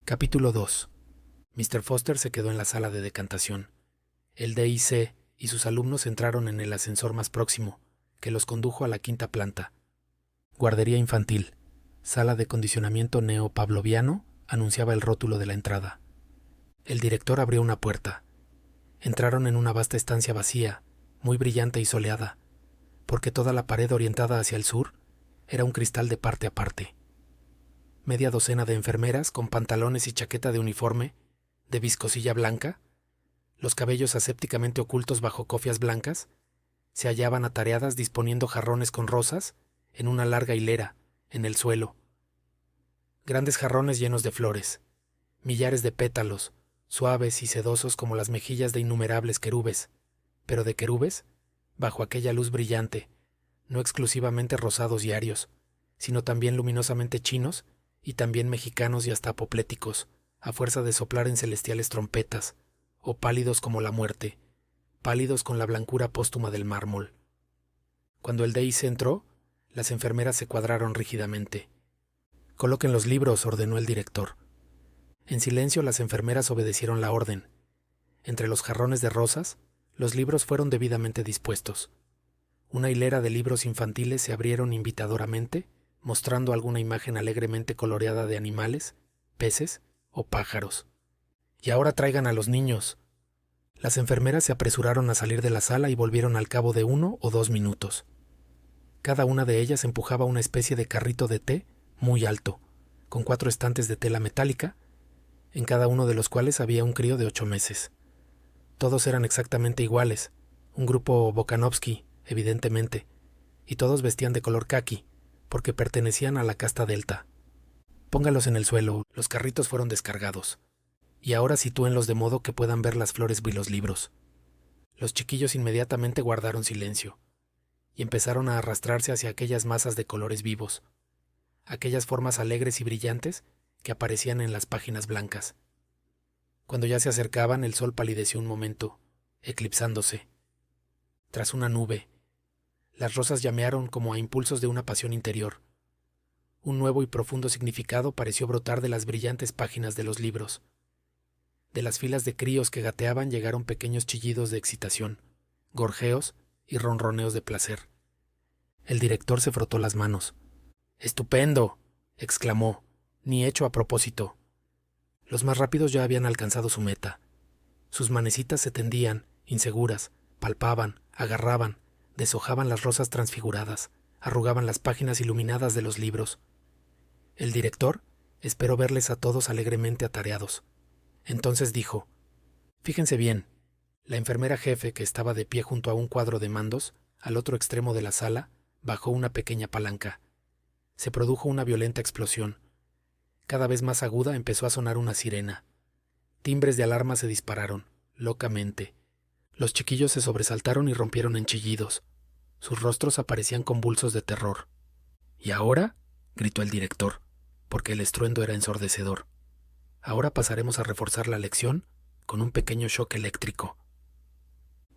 Capítulo 2. Mr. Foster se quedó en la sala de decantación. El D.I.C. y sus alumnos entraron en el ascensor más próximo, que los condujo a la quinta planta. Guardería infantil, sala de condicionamiento neopavloviano, anunciaba el rótulo de la entrada. El director abrió una puerta. Entraron en una vasta estancia vacía, muy brillante y soleada, porque toda la pared orientada hacia el sur era un cristal de parte a parte. Media docena de enfermeras con pantalones y chaqueta de uniforme, de viscosilla blanca, los cabellos asépticamente ocultos bajo cofias blancas, se hallaban atareadas disponiendo jarrones con rosas en una larga hilera, en el suelo. Grandes jarrones llenos de flores, millares de pétalos, suaves y sedosos como las mejillas de innumerables querubes, pero de querubes, bajo aquella luz brillante, no exclusivamente rosados y arios, sino también luminosamente chinos y también mexicanos y hasta apopléticos, a fuerza de soplar en celestiales trompetas, o pálidos como la muerte, pálidos con la blancura póstuma del mármol. Cuando el D.I.C. entró, las enfermeras se cuadraron rígidamente. «Coloquen los libros», ordenó el director. En silencio las enfermeras obedecieron la orden. Entre los jarrones de rosas, los libros fueron debidamente dispuestos. Una hilera de libros infantiles se abrieron invitadoramente, mostrando alguna imagen alegremente coloreada de animales, peces o pájaros. «Y ahora traigan a los niños». Las enfermeras se apresuraron a salir de la sala y volvieron al cabo de 1 o 2 minutos. Cada una de ellas empujaba una especie de carrito de té muy alto, con 4 estantes de tela metálica, en cada uno de los cuales había un crío de 8 meses. Todos eran exactamente iguales, un grupo Bokanovsky, evidentemente, y todos vestían de color caqui, porque pertenecían a la casta delta. «Póngalos en el suelo», los carritos fueron descargados. «Y ahora sitúenlos de modo que puedan ver las flores y los libros». Los chiquillos inmediatamente guardaron silencio, y empezaron a arrastrarse hacia aquellas masas de colores vivos, aquellas formas alegres y brillantes que aparecían en las páginas blancas. Cuando ya se acercaban, el sol palideció un momento, eclipsándose. Tras una nube, las rosas llamearon como a impulsos de una pasión interior. Un nuevo y profundo significado pareció brotar de las brillantes páginas de los libros. De las filas de críos que gateaban llegaron pequeños chillidos de excitación, gorjeos y ronroneos de placer. El director se frotó las manos. «¡Estupendo!», exclamó, ni hecho a propósito. Los más rápidos ya habían alcanzado su meta. Sus manecitas se tendían, inseguras, palpaban, agarraban, deshojaban las rosas transfiguradas, arrugaban las páginas iluminadas de los libros. El director esperó verles a todos alegremente atareados. Entonces dijo: «Fíjense bien». La enfermera jefe, que estaba de pie junto a un cuadro de mandos, al otro extremo de la sala, bajó una pequeña palanca. Se produjo una violenta explosión. Cada vez más aguda empezó a sonar una sirena. Timbres de alarma se dispararon, locamente. Los chiquillos se sobresaltaron y rompieron en chillidos. Sus rostros aparecían convulsos de terror. «¿Y ahora?», gritó el director, porque el estruendo era ensordecedor. «Ahora pasaremos a reforzar la lección con un pequeño shock eléctrico».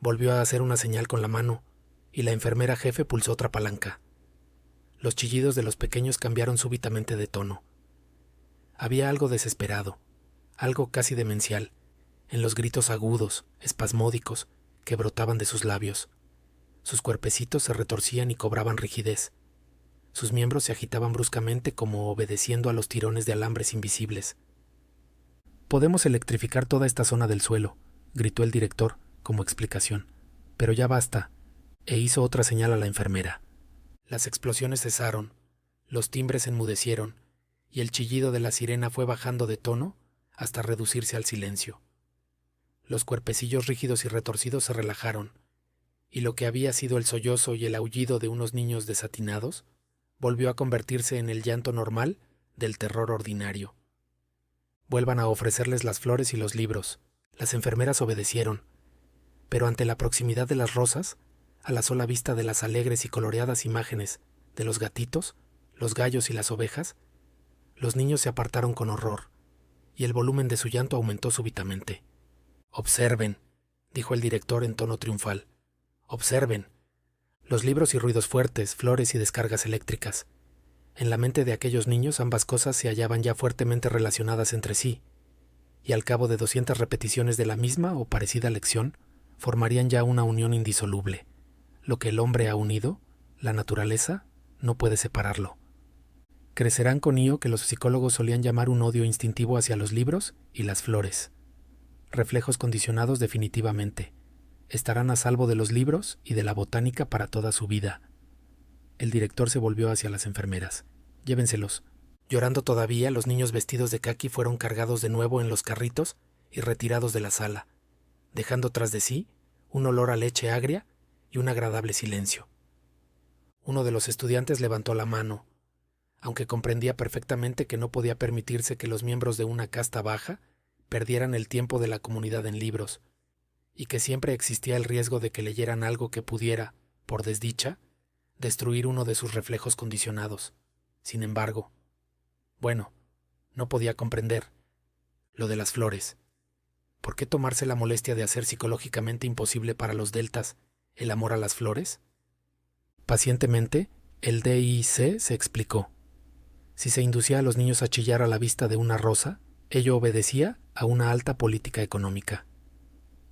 Volvió a hacer una señal con la mano, y la enfermera jefe pulsó otra palanca. Los chillidos de los pequeños cambiaron súbitamente de tono. Había algo desesperado, algo casi demencial, en los gritos agudos, espasmódicos, que brotaban de sus labios. Sus cuerpecitos se retorcían y cobraban rigidez. Sus miembros se agitaban bruscamente como obedeciendo a los tirones de alambres invisibles. «Podemos electrificar toda esta zona del suelo», gritó el director, como explicación. «Pero ya basta», e hizo otra señal a la enfermera. Las explosiones cesaron, los timbres enmudecieron, y el chillido de la sirena fue bajando de tono hasta reducirse al silencio. Los cuerpecillos rígidos y retorcidos se relajaron, y lo que había sido el sollozo y el aullido de unos niños desatinados volvió a convertirse en el llanto normal del terror ordinario. «Vuelvan a ofrecerles las flores y los libros». Las enfermeras obedecieron, pero ante la proximidad de las rosas, a la sola vista de las alegres y coloreadas imágenes de los gatitos, los gallos y las ovejas, los niños se apartaron con horror, y el volumen de su llanto aumentó súbitamente. «Observen», dijo el director en tono triunfal. «Observen. Los libros y ruidos fuertes, flores y descargas eléctricas. En la mente de aquellos niños ambas cosas se hallaban ya fuertemente relacionadas entre sí, y al cabo de 200 repeticiones de la misma o parecida lección, formarían ya una unión indisoluble. Lo que el hombre ha unido, la naturaleza, no puede separarlo. Crecerán con ello que los psicólogos solían llamar un odio instintivo hacia los libros y las flores. Reflejos condicionados definitivamente. Estarán a salvo de los libros y de la botánica para toda su vida. El director se volvió hacia las enfermeras. Llévenselos. Llorando todavía, los niños vestidos de caqui fueron cargados de nuevo en los carritos y retirados de la sala, dejando tras de sí un olor a leche agria y un agradable silencio. Uno de los estudiantes levantó la mano, aunque comprendía perfectamente que no podía permitirse que los miembros de una casta baja perdieran el tiempo de la comunidad en libros, y que siempre existía el riesgo de que leyeran algo que pudiera, por desdicha, destruir uno de sus reflejos condicionados. Sin embargo, bueno, no podía comprender lo de las flores. ¿Por qué tomarse la molestia de hacer psicológicamente imposible para los deltas el amor a las flores? Pacientemente, el DIC se explicó. Si se inducía a los niños a chillar a la vista de una rosa, ello obedecía a una alta política económica.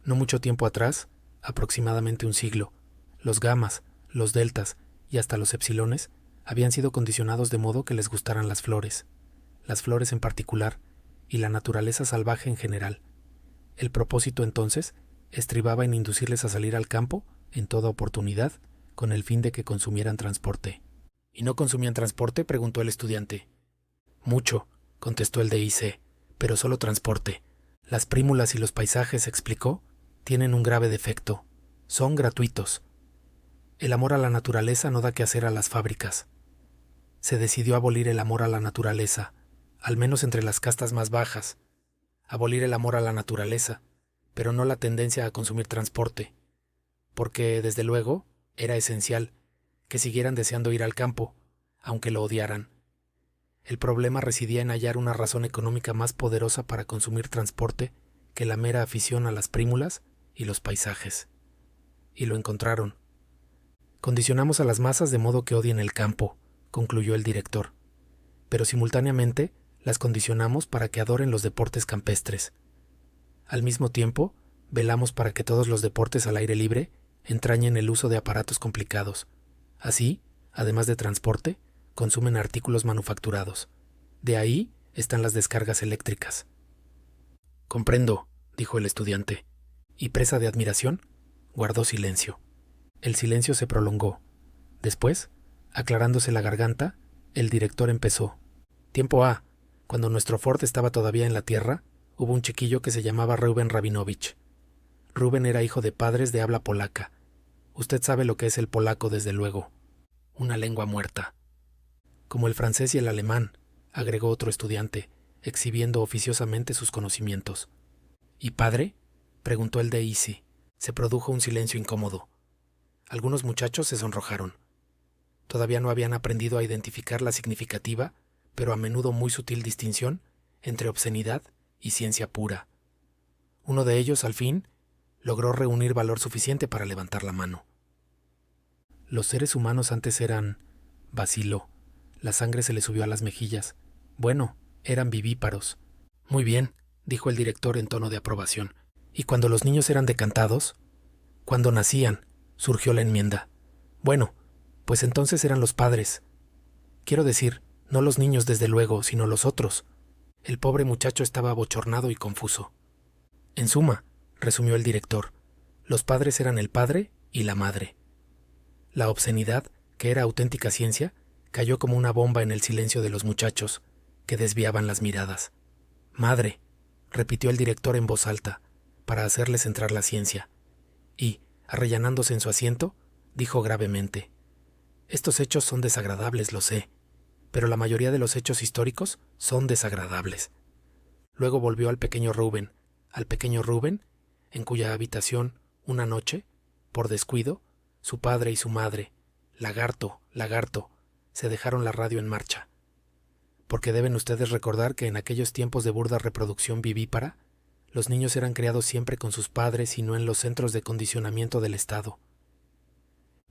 No mucho tiempo atrás, aproximadamente un siglo, los gamas, los deltas y hasta los epsilones habían sido condicionados de modo que les gustaran las flores en particular, y la naturaleza salvaje en general. El propósito entonces estribaba en inducirles a salir al campo en toda oportunidad, con el fin de que consumieran transporte. ¿Y no consumían transporte?, preguntó el estudiante. Mucho, contestó el DIC, pero solo transporte. Las prímulas y los paisajes, explicó, tienen un grave defecto. Son gratuitos. El amor a la naturaleza no da que hacer a las fábricas. Se decidió abolir el amor a la naturaleza, al menos entre las castas más bajas. Abolir el amor a la naturaleza, pero no la tendencia a consumir transporte, porque, desde luego, era esencial que siguieran deseando ir al campo, aunque lo odiaran. El problema residía en hallar una razón económica más poderosa para consumir transporte que la mera afición a las prímulas y los paisajes. Y lo encontraron. Condicionamos a las masas de modo que odien el campo, concluyó el director, pero simultáneamente las condicionamos para que adoren los deportes campestres. Al mismo tiempo, velamos para que todos los deportes al aire libre entrañen el uso de aparatos complicados. Así, además de transporte, consumen artículos manufacturados. De ahí están las descargas eléctricas. Comprendo, dijo el estudiante, y presa de admiración, guardó silencio. El silencio se prolongó. Después, aclarándose la garganta, el director empezó. Tiempo ha, cuando nuestro Ford estaba todavía en la tierra, hubo un chiquillo que se llamaba Reuben Rabinovich. Reuben era hijo de padres de habla polaca. Usted sabe lo que es el polaco, desde luego. Una lengua muerta. Como el francés y el alemán, agregó otro estudiante, exhibiendo oficiosamente sus conocimientos. ¿Y padre?, preguntó el DIC. Se produjo un silencio incómodo. Algunos muchachos se sonrojaron. Todavía no habían aprendido a identificar la significativa, pero a menudo muy sutil distinción entre obscenidad y ciencia pura. Uno de ellos, al fin, logró reunir valor suficiente para levantar la mano. Los seres humanos antes eran... vaciló. La sangre se le subió a las mejillas. Bueno, eran vivíparos. Muy bien, dijo el director en tono de aprobación. ¿Y cuando los niños eran decantados? Cuando nacían, surgió la enmienda. Bueno, pues entonces eran los padres. Quiero decir, no los niños desde luego, sino los otros. El pobre muchacho estaba abochornado y confuso. En suma, resumió el director, los padres eran el padre y la madre. La obscenidad, que era auténtica ciencia, cayó como una bomba en el silencio de los muchachos, que desviaban las miradas. Madre, repitió el director en voz alta, para hacerles entrar la ciencia, y, arrellanándose en su asiento, dijo gravemente: estos hechos son desagradables, lo sé, pero la mayoría de los hechos históricos son desagradables. Luego volvió al pequeño Reuben, en cuya habitación, una noche, por descuido, su padre y su madre, lagarto, se dejaron la radio en marcha. Porque deben ustedes recordar que en aquellos tiempos de burda reproducción vivípara, los niños eran criados siempre con sus padres y no en los centros de condicionamiento del Estado.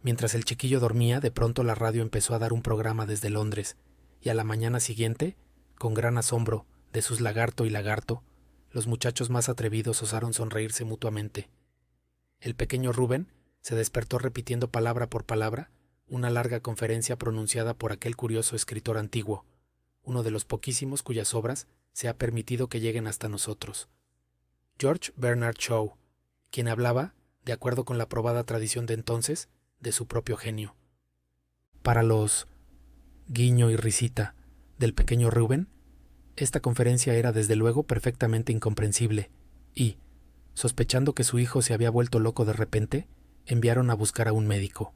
Mientras el chiquillo dormía, de pronto la radio empezó a dar un programa desde Londres, y a la mañana siguiente, con gran asombro de sus lagarto y lagarto, los muchachos más atrevidos osaron sonreírse mutuamente. El pequeño Rubén se despertó repitiendo palabra por palabra una larga conferencia pronunciada por aquel curioso escritor antiguo, uno de los poquísimos cuyas obras se ha permitido que lleguen hasta nosotros. George Bernard Shaw, quien hablaba, de acuerdo con la probada tradición de entonces, de su propio genio. Para los guiño y risita del pequeño Rubén, esta conferencia era desde luego perfectamente incomprensible y, sospechando que su hijo se había vuelto loco de repente, enviaron a buscar a un médico.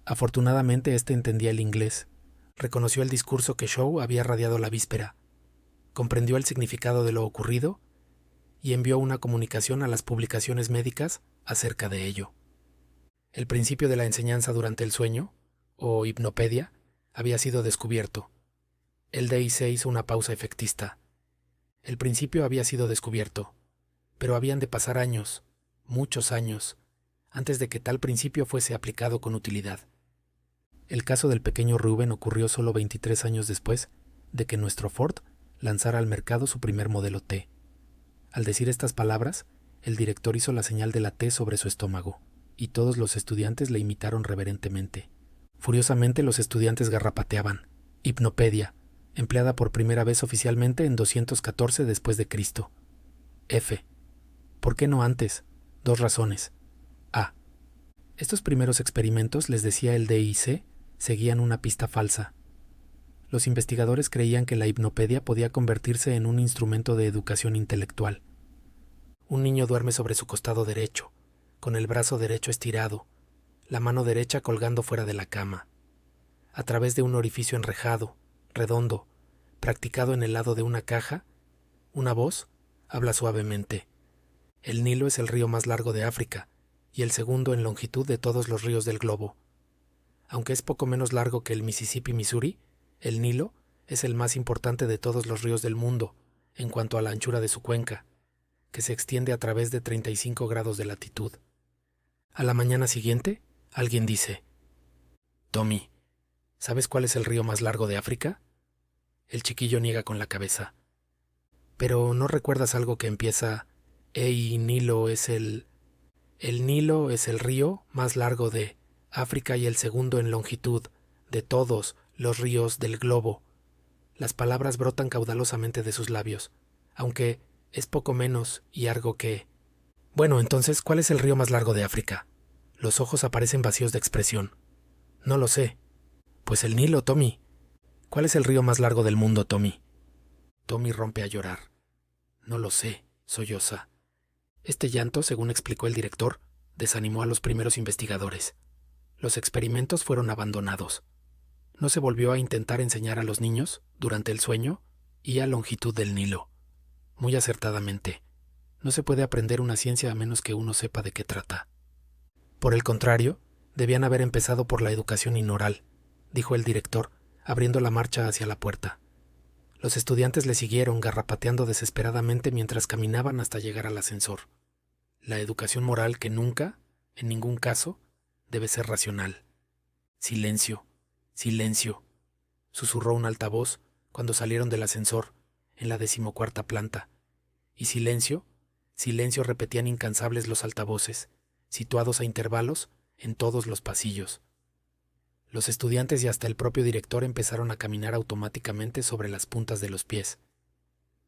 Afortunadamente éste entendía el inglés, reconoció el discurso que Shaw había radiado la víspera, comprendió el significado de lo ocurrido y envió una comunicación a las publicaciones médicas acerca de ello. El principio de la enseñanza durante el sueño, o hipnopedia, había sido descubierto. El DIC hizo una pausa efectista. El principio había sido descubierto, pero habían de pasar años, muchos años, antes de que tal principio fuese aplicado con utilidad. El caso del pequeño Rubén ocurrió solo 23 años después de que nuestro Ford lanzara al mercado su primer modelo T. Al decir estas palabras, el director hizo la señal de la T sobre su estómago, y todos los estudiantes le imitaron reverentemente. Furiosamente los estudiantes garrapateaban. Hipnopedia, empleada por primera vez oficialmente en 214 después de Cristo. F. ¿Por qué no antes? 2 razones. A. Estos primeros experimentos, les decía el DIC, seguían una pista falsa. Los investigadores creían que la hipnopedia podía convertirse en un instrumento de educación intelectual. Un niño duerme sobre su costado derecho, con el brazo derecho estirado, la mano derecha colgando fuera de la cama. A través de un orificio enrejado, redondo, practicado en el lado de una caja, una voz habla suavemente. El Nilo es el río más largo de África y el segundo en longitud de todos los ríos del globo. Aunque es poco menos largo que el Mississippi-Missouri, el Nilo es el más importante de todos los ríos del mundo en cuanto a la anchura de su cuenca, que se extiende a través de 35 grados de latitud. A la mañana siguiente, alguien dice: «Tommy, ¿sabes cuál es el río más largo de África?» El chiquillo niega con la cabeza. «¿Pero no recuerdas algo que empieza: Ey, Nilo es el...?» «El Nilo es el río más largo de África y el segundo en longitud de todos los ríos del globo». Las palabras brotan caudalosamente de sus labios, aunque es poco menos y algo que... «Bueno, entonces, ¿cuál es el río más largo de África?» Los ojos aparecen vacíos de expresión. «No lo sé». «Pues el Nilo, Tommy». «¿Cuál es el río más largo del mundo, Tommy?» Tommy rompe a llorar. «No lo sé», solloza. Este llanto, según explicó el director, desanimó a los primeros investigadores. Los experimentos fueron abandonados. No se volvió a intentar enseñar a los niños, durante el sueño, y a longitud del Nilo. Muy acertadamente. No se puede aprender una ciencia a menos que uno sepa de qué trata. Por el contrario, debían haber empezado por la educación inoral, dijo el director, abriendo la marcha hacia la puerta. Los estudiantes le siguieron, garrapateando desesperadamente mientras caminaban hasta llegar al ascensor. La educación moral que nunca, en ningún caso, debe ser racional. «Silencio, silencio», susurró un altavoz cuando salieron del ascensor en la 14ª planta. Y silencio, silencio repetían incansables los altavoces, situados a intervalos en todos los pasillos. Los estudiantes y hasta el propio director empezaron a caminar automáticamente sobre las puntas de los pies.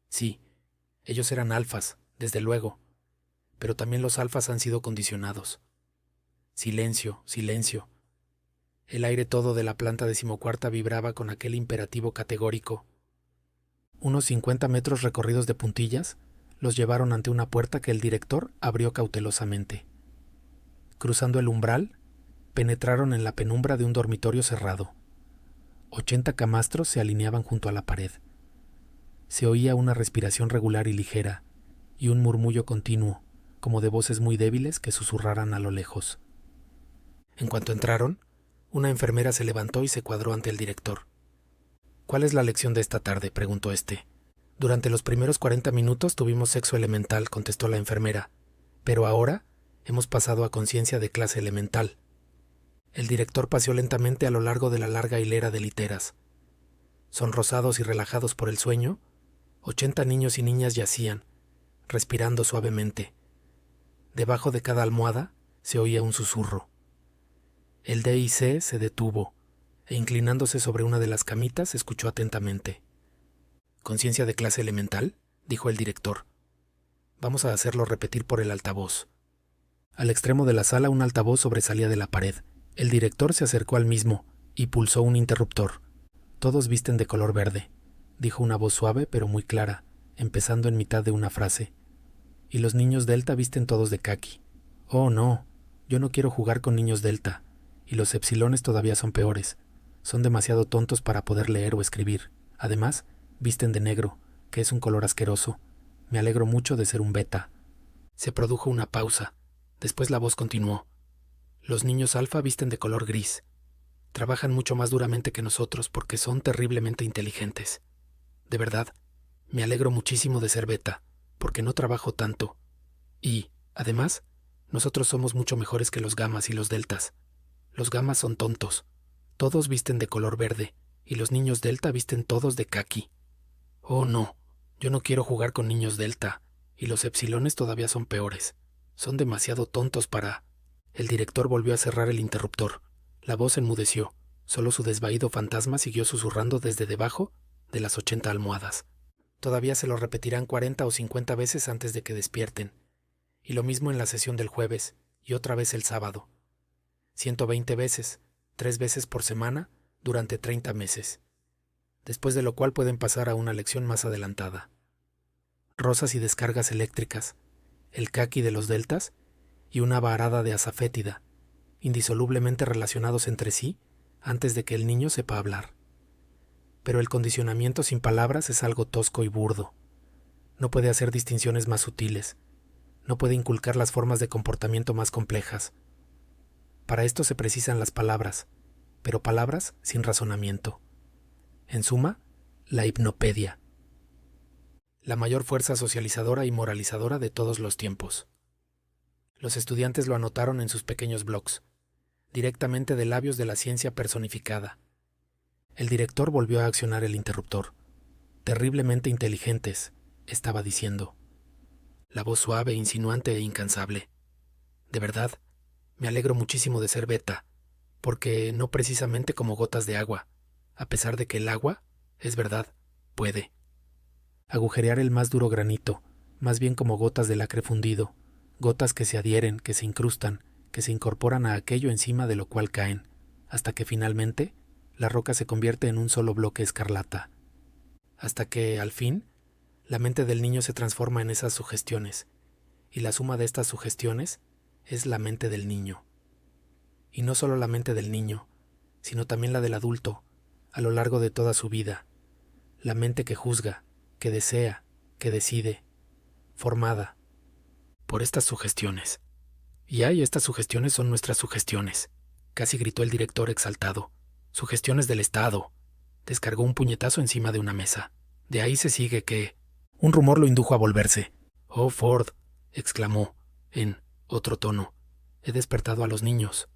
Sí, ellos eran alfas, desde luego, pero también los alfas han sido condicionados. Silencio, silencio. El aire todo de la planta 14ª vibraba con aquel imperativo categórico. Unos 50 metros recorridos de puntillas los llevaron ante una puerta que el director abrió cautelosamente. Cruzando el umbral, penetraron en la penumbra de un dormitorio cerrado. 80 camastros se alineaban junto a la pared. Se oía una respiración regular y ligera, y un murmullo continuo, como de voces muy débiles que susurraran a lo lejos. En cuanto entraron, una enfermera se levantó y se cuadró ante el director. «¿Cuál es la lección de esta tarde?», preguntó éste. «Durante los primeros 40 minutos tuvimos sexo elemental», contestó la enfermera, «pero ahora hemos pasado a conciencia de clase elemental». El director paseó lentamente a lo largo de la larga hilera de literas. Sonrosados y relajados por el sueño, 80 niños y niñas yacían, respirando suavemente. Debajo de cada almohada se oía un susurro. El D.I.C. se detuvo e inclinándose sobre una de las camitas escuchó atentamente. «¿Conciencia de clase elemental?», dijo el director. «Vamos a hacerlo repetir por el altavoz». Al extremo de la sala un altavoz sobresalía de la pared. El director se acercó al mismo y pulsó un interruptor. «Todos visten de color verde», dijo una voz suave pero muy clara, empezando en mitad de una frase. «Y los niños Delta visten todos de caqui». «Oh, no, yo no quiero jugar con niños Delta. Y los epsilones todavía son peores. Son demasiado tontos para poder leer o escribir. Además, visten de negro, que es un color asqueroso. Me alegro mucho de ser un beta». Se produjo una pausa. Después la voz continuó. «Los niños alfa visten de color gris. Trabajan mucho más duramente que nosotros porque son terriblemente inteligentes. De verdad, me alegro muchísimo de ser beta, porque no trabajo tanto. Y, además, nosotros somos mucho mejores que los gamas y los deltas. Los gamas son tontos. Todos visten de color verde, y los niños delta visten todos de caqui. Oh, no, yo no quiero jugar con niños delta, y los epsilones todavía son peores. Son demasiado tontos para...». El director volvió a cerrar el interruptor. La voz enmudeció. Solo su desvaído fantasma siguió susurrando desde debajo de las 80 almohadas. «Todavía se lo repetirán 40 o 50 veces antes de que despierten. Y lo mismo en la sesión del jueves, y otra vez el sábado. 120 veces, 3 veces por semana, durante 30 meses. Después de lo cual pueden pasar a una lección más adelantada. Rosas y descargas eléctricas, el caqui de los deltas y una varada de azafétida, indisolublemente relacionados entre sí antes de que el niño sepa hablar. Pero el condicionamiento sin palabras es algo tosco y burdo. No puede hacer distinciones más sutiles. No puede inculcar las formas de comportamiento más complejas. Para esto se precisan las palabras, pero palabras sin razonamiento. En suma, la hipnopedia. La mayor fuerza socializadora y moralizadora de todos los tiempos. Los estudiantes lo anotaron en sus pequeños blogs, directamente de labios de la ciencia personificada. El director volvió a accionar el interruptor. «Terriblemente inteligentes», estaba diciendo. La voz suave, insinuante e incansable. «De verdad, me alegro muchísimo de ser beta, porque no precisamente como gotas de agua, a pesar de que el agua, es verdad, puede agujerear el más duro granito, más bien como gotas de lacre fundido, gotas que se adhieren, que se incrustan, que se incorporan a aquello encima de lo cual caen, hasta que finalmente la roca se convierte en un solo bloque escarlata. Hasta que, al fin, la mente del niño se transforma en esas sugestiones, y la suma de estas sugestiones es la mente del niño. Y no solo la mente del niño, sino también la del adulto, a lo largo de toda su vida, la mente que juzga, que desea, que decide, formada por estas sugestiones. «Y estas sugestiones son nuestras sugestiones», casi gritó el director exaltado. «Sugestiones del Estado». Descargó un puñetazo encima de una mesa. «De ahí se sigue que...». Un rumor lo indujo a volverse. «Oh, Ford», exclamó, en otro tono, «he despertado a los niños».